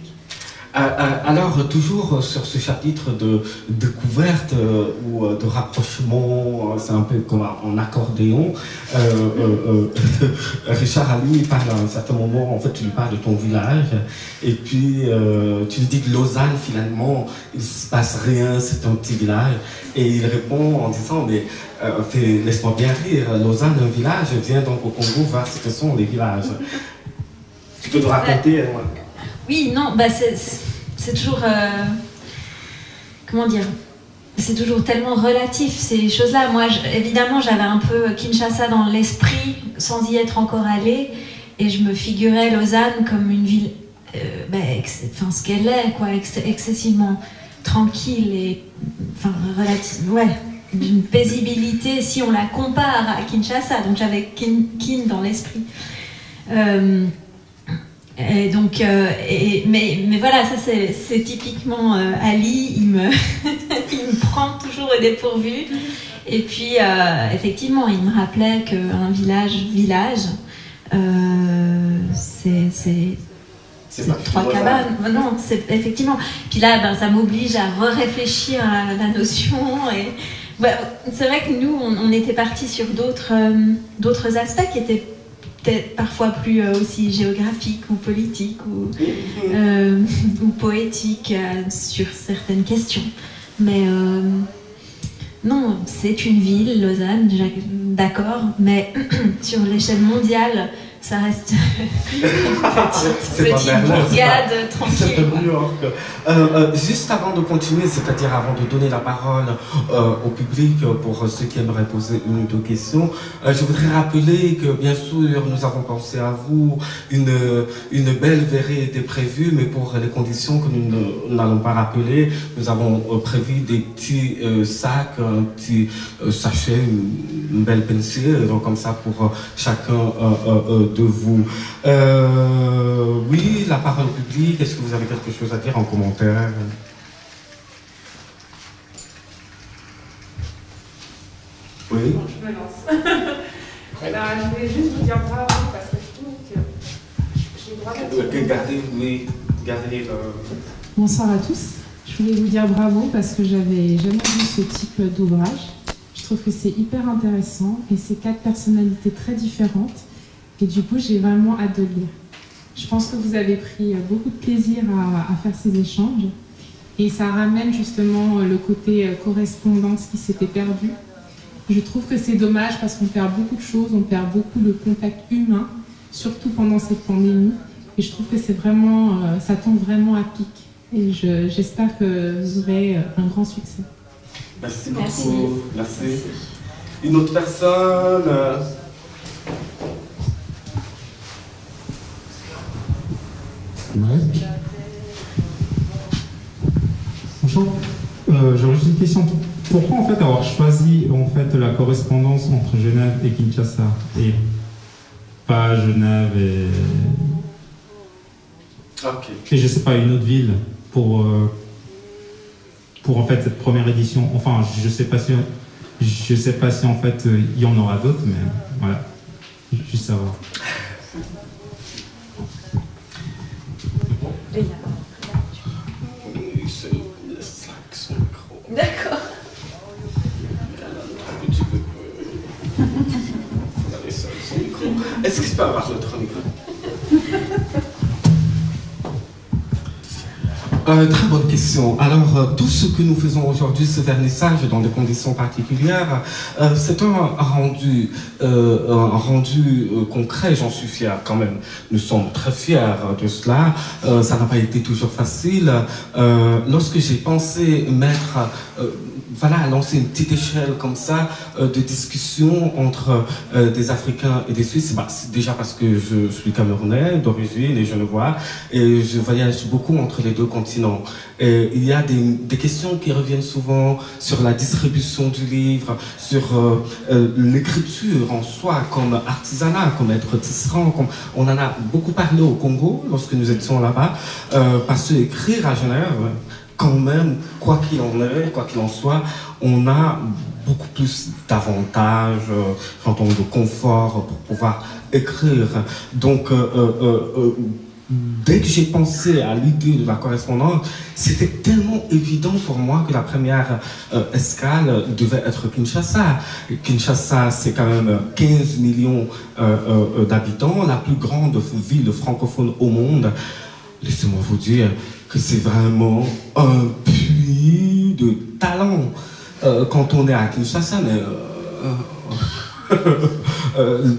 S4: Alors, toujours sur ce chapitre de découverte ou de rapprochement, c'est un peu comme en accordéon, Richard Ali parle à un certain moment, en fait, tu lui parles de ton village, et puis tu lui dis que Lausanne, finalement, il ne se passe rien, c'est un petit village, et il répond en disant, mais laisse-moi bien rire, Lausanne, un village, viens donc au Congo voir ce que sont les villages. Tu peux te raconter
S2: Oui, non, bah c'est toujours... comment dire? C'est toujours tellement relatif, ces choses-là. Moi, évidemment, j'avais un peu Kinshasa dans l'esprit, sans y être encore allée, et je me figurais Lausanne comme une ville, ce qu'elle est, quoi, excessivement tranquille et... Enfin, ouais, d'une paisibilité, si on la compare à Kinshasa. Donc j'avais Kin dans l'esprit. Et donc, mais voilà, ça c'est typiquement Ali, il me prend toujours au dépourvu. Et puis, effectivement, il me rappelait qu'un village, c'est trois cabanes. Non, c'est effectivement. Puis là, ça m'oblige à réfléchir à la notion. Et c'est vrai que nous, on était partis sur d'autres aspects qui étaient peut-être parfois plus aussi géographique ou politique ou poétique sur certaines questions. Mais non, c'est une ville, Lausanne, d'accord, mais sur l'échelle mondiale, ça reste une petite bourgade tranquille.
S4: New York. Juste avant de continuer, c'est-à-dire avant de donner la parole au public pour ceux qui aimeraient poser une ou deux questions, je voudrais rappeler que bien sûr nous avons pensé à vous, une belle verrée était prévue, mais pour les conditions que nous n'allons pas rappeler, nous avons prévu des petits sacs, un petit sachet, une belle pensée, donc comme ça pour chacun de vous. Oui, la parole publique, est-ce que vous avez quelque chose à dire en commentaire? Oui.
S9: Bon, je me lance. Je voulais juste vous dire bravo parce que je trouve que j'ai le droit
S4: Gardez
S9: Bonsoir à tous. Je voulais vous dire bravo parce que j'avais jamais vu ce type d'ouvrage. Je trouve que c'est hyper intéressant et c'est 4 personnalités très différentes. Et du coup, j'ai vraiment hâte de le lire. Je pense que vous avez pris beaucoup de plaisir à faire ces échanges. Et ça ramène justement le côté correspondance qui s'était perdu. Je trouve que c'est dommage parce qu'on perd beaucoup de choses, on perd beaucoup de contact humain, surtout pendant cette pandémie. Et je trouve que c'est vraiment, ça tombe vraiment à pic. Et j'espère que vous aurez un grand succès.
S4: Merci beaucoup. Merci. Une autre personne
S10: Ouais. Bonjour. J'aurais juste une question. Pourquoi en fait avoir choisi en fait la correspondance entre Genève et Kinshasa et pas Genève et je sais pas une autre ville pour en fait cette première édition. Enfin, je sais pas si en fait il y en aura d'autres, mais voilà, juste savoir.
S2: D'accord.
S4: Est-ce que je peux avoir l'autre micro? Très bonne question. Alors, tout ce que nous faisons aujourd'hui, ce vernissage dans des conditions particulières, c'est un rendu concret, j'en suis fier quand même. Nous sommes très fiers de cela. Ça n'a pas été toujours facile. Lorsque j'ai pensé mettre... voilà, lancer une petite échelle comme ça de discussion entre des Africains et des Suisses. Bah, c'est déjà parce que je suis camerounais d'origine et genevois et je voyage beaucoup entre les deux continents. Et il y a des questions qui reviennent souvent sur la distribution du livre, sur l'écriture en soi comme artisanat, comme être tisserand. On en a beaucoup parlé au Congo lorsque nous étions là-bas, parce que écrire à Genève, quand même, quoi qu'il en est, quoi qu'il en soit, on a beaucoup plus d'avantages, j'entends de confort pour pouvoir écrire. Donc, dès que j'ai pensé à l'idée de la correspondance, c'était tellement évident pour moi que la première escale devait être Kinshasa. Kinshasa, c'est quand même 15 millions d'habitants, la plus grande ville francophone au monde. Laissez-moi vous dire que c'est vraiment un puits de talent quand on est à Kinshasa, mais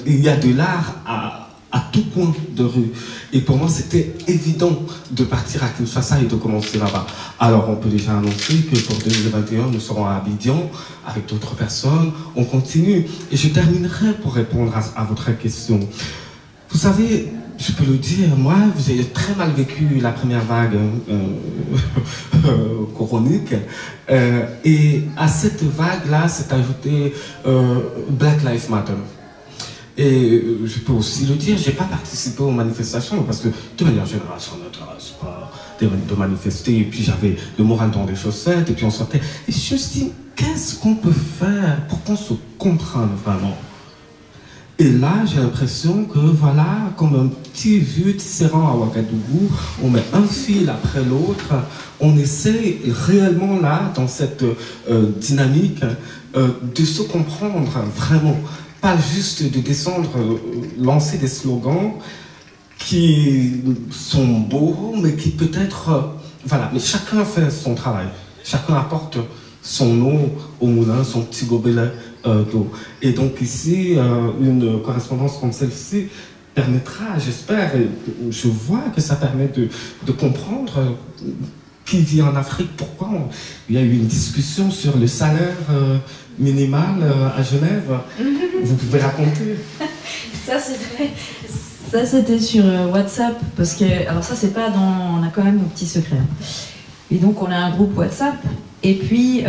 S4: il y a de l'art à tout point de rue. Et pour moi, c'était évident de partir à Kinshasa et de commencer là-bas. Alors, on peut déjà annoncer que pour 2021, nous serons à Abidjan avec d'autres personnes. On continue. Et je terminerai pour répondre à votre question. Vous savez, je peux le dire, moi, vous avez très mal vécu la première vague coronique. Et à cette vague-là, s'est ajouté Black Lives Matter. Et je peux aussi le dire, je n'ai pas participé aux manifestations parce que, de manière générale, ça ne m'intéresse pas de manifester. Et puis j'avais le moral dans les chaussettes, et puis on sortait. Et je me suis dit, qu'est-ce qu'on peut faire pour qu'on se comprenne vraiment? Et là, j'ai l'impression que voilà, comme un petit vieux tisserand à Ouagadougou, on met un fil après l'autre, on essaie réellement là, dans cette dynamique, de se comprendre vraiment. Pas juste de descendre, lancer des slogans qui sont beaux, mais qui peut-être... voilà, mais chacun fait son travail. Chacun apporte son eau au moulin, son petit gobelet d'eau. Et donc ici, une correspondance comme celle-ci permettra, j'espère, et je vois que ça permet de comprendre qui vit en Afrique, pourquoi il y a eu une discussion sur le salaire minimal à Genève. Vous pouvez raconter?
S8: Ça c'était sur WhatsApp, parce que, alors ça c'est pas dans, on a quand même nos petits secrets. Et donc on a un groupe WhatsApp, et puis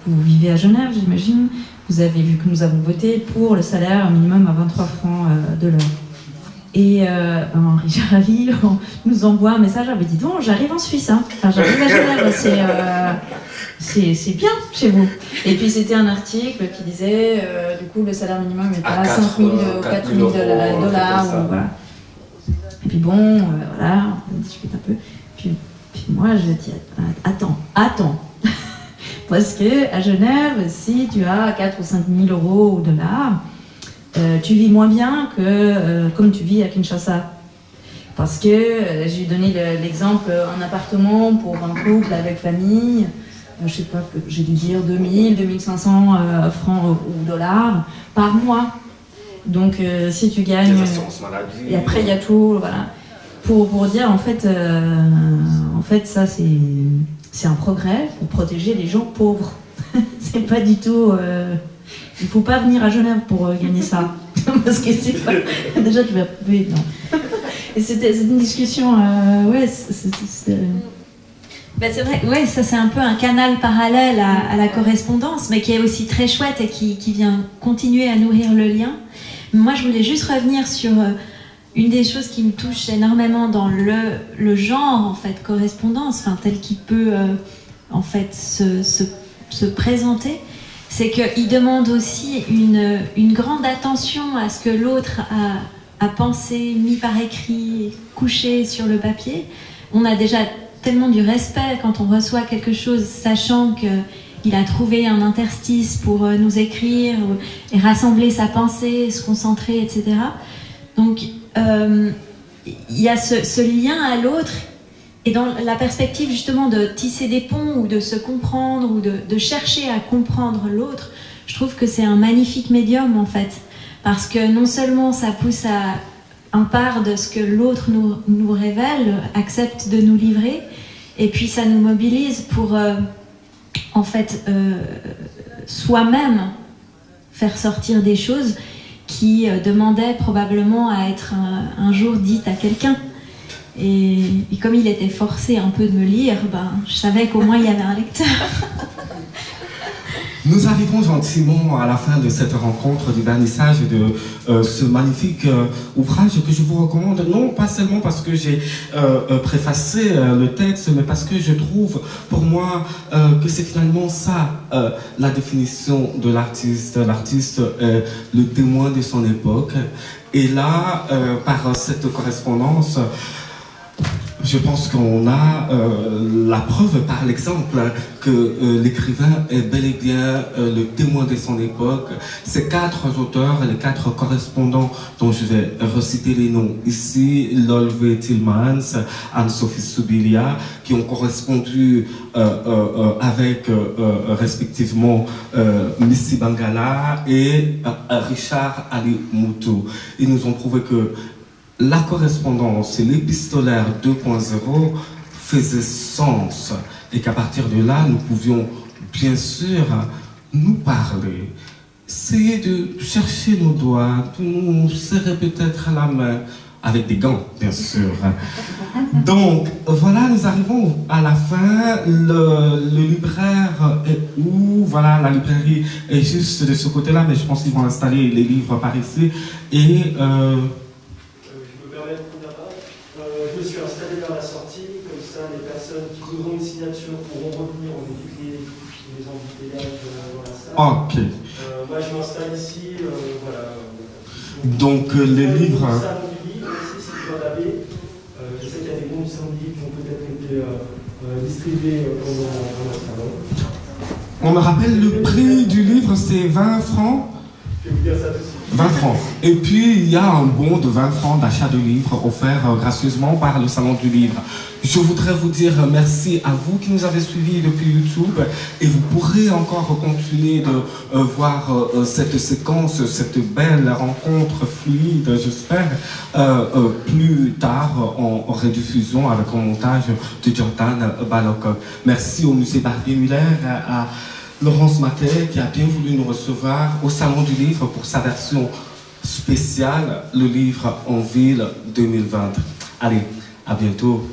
S8: vous vivez à Genève, j'imagine, vous avez vu que nous avons voté pour le salaire minimum à 23 francs de l'heure. Et Richard Ali nous envoie un message, ah, mais dis donc, j'arrive en Suisse, hein. Enfin, j'arrive à Genève, c'est bien chez vous. Et puis c'était un article qui disait, du coup, le salaire minimum est à 5 000 ou 4 000 dollars. Voilà. Et puis bon, voilà, on discute un peu. Puis moi, je dis, attends. Parce que à Genève, si tu as 4 ou 5 000 euros ou dollars, tu vis moins bien que comme tu vis à Kinshasa. Parce que j'ai donné l'exemple, un appartement pour un couple avec famille, je sais pas, j'ai dû dire 2000, 2500 francs ou dollars par mois. Donc si tu gagnes... Et après il y a tout, voilà. Pour dire en fait ça c'est un progrès pour protéger les gens pauvres. C'est pas du tout... il faut pas venir à Genève pour gagner ça. Parce que c'est pas... Déjà tu vas... Non. Et c'était une discussion... ouais,
S2: Ben c'est vrai, ouais, ça c'est un peu un canal parallèle à la correspondance, mais qui est aussi très chouette et qui vient continuer à nourrir le lien. Moi je voulais juste revenir sur une des choses qui me touche énormément dans le genre en fait correspondance, enfin tel qu'il peut en fait se présenter, c'est qu'il demande aussi une grande attention à ce que l'autre a pensé, mis par écrit, couché sur le papier. On a déjà tellement du respect quand on reçoit quelque chose, sachant qu'il a trouvé un interstice pour nous écrire et rassembler sa pensée, se concentrer, etc. Donc, il y a ce lien à l'autre
S8: Et dans la perspective justement de tisser des ponts ou de se comprendre ou de chercher à comprendre l'autre, je trouve que c'est un magnifique médium en fait. Parce que non seulement ça pousse à un part de ce que l'autre nous révèle, accepte de nous livrer, et puis ça nous mobilise pour en fait soi-même faire sortir des choses qui demandaient probablement à être un jour dites à quelqu'un. Et comme il était forcé un peu de me lire, ben, je savais qu'au moins il y avait un lecteur.
S4: Nous arrivons gentiment à la fin de cette rencontre du vernissage de ce magnifique ouvrage que je vous recommande, non pas seulement parce que j'ai préfacé le texte, mais parce que je trouve pour moi que c'est finalement ça la définition de l'artiste. L'artiste est le témoin de son époque. Et là, par cette correspondance, je pense qu'on a la preuve par l'exemple que l'écrivain est bel et bien le témoin de son époque. Ces 4 auteurs, les 4 correspondants dont je vais reciter les noms ici, Lolve Tillmans, Anne-Sophie Soubilia, qui ont correspondu avec respectivement Missy Bangala et Richard Ali Moutou. Ils nous ont prouvé que la correspondance et l'épistolaire 2.0 faisaient sens et qu'à partir de là, nous pouvions bien sûr nous parler, essayer de chercher nos doigts, de nous serrer peut-être la main, avec des gants, bien sûr. Donc, voilà, nous arrivons à la fin. Le libraire est où? Voilà, la librairie est juste de ce côté-là, mais je pense qu'ils vont installer les livres par ici. Et
S11: je me suis installé vers la sortie, comme ça les personnes qui voudront une signature pourront revenir, on évite les embouteillages dans la salle.
S4: Ok.
S11: Moi je m'installe ici, voilà.
S4: Donc les livres...
S11: Le salon du livre, ici c'est Claude Abbé. Je sais qu'il y a des bons salons de livres qui ont peut-être été distribués pendant le salon.
S4: On me rappelle le prix du livre, c'est 20 francs.
S11: Je vais vous dire ça tout de suite.
S4: 20 francs. Et puis, il y a un bon de 20 francs d'achat de livres offert gracieusement par le Salon du Livre. Je voudrais vous dire merci à vous qui nous avez suivis depuis YouTube et vous pourrez encore continuer de voir cette séquence, cette belle rencontre fluide, j'espère, plus tard en rediffusion avec un montage de Jordan Balok. Merci au musée Barbier-Muller, à Laurence Matet qui a bien voulu nous recevoir au Salon du Livre pour sa version spéciale, le livre en ville 2020. Allez, à bientôt.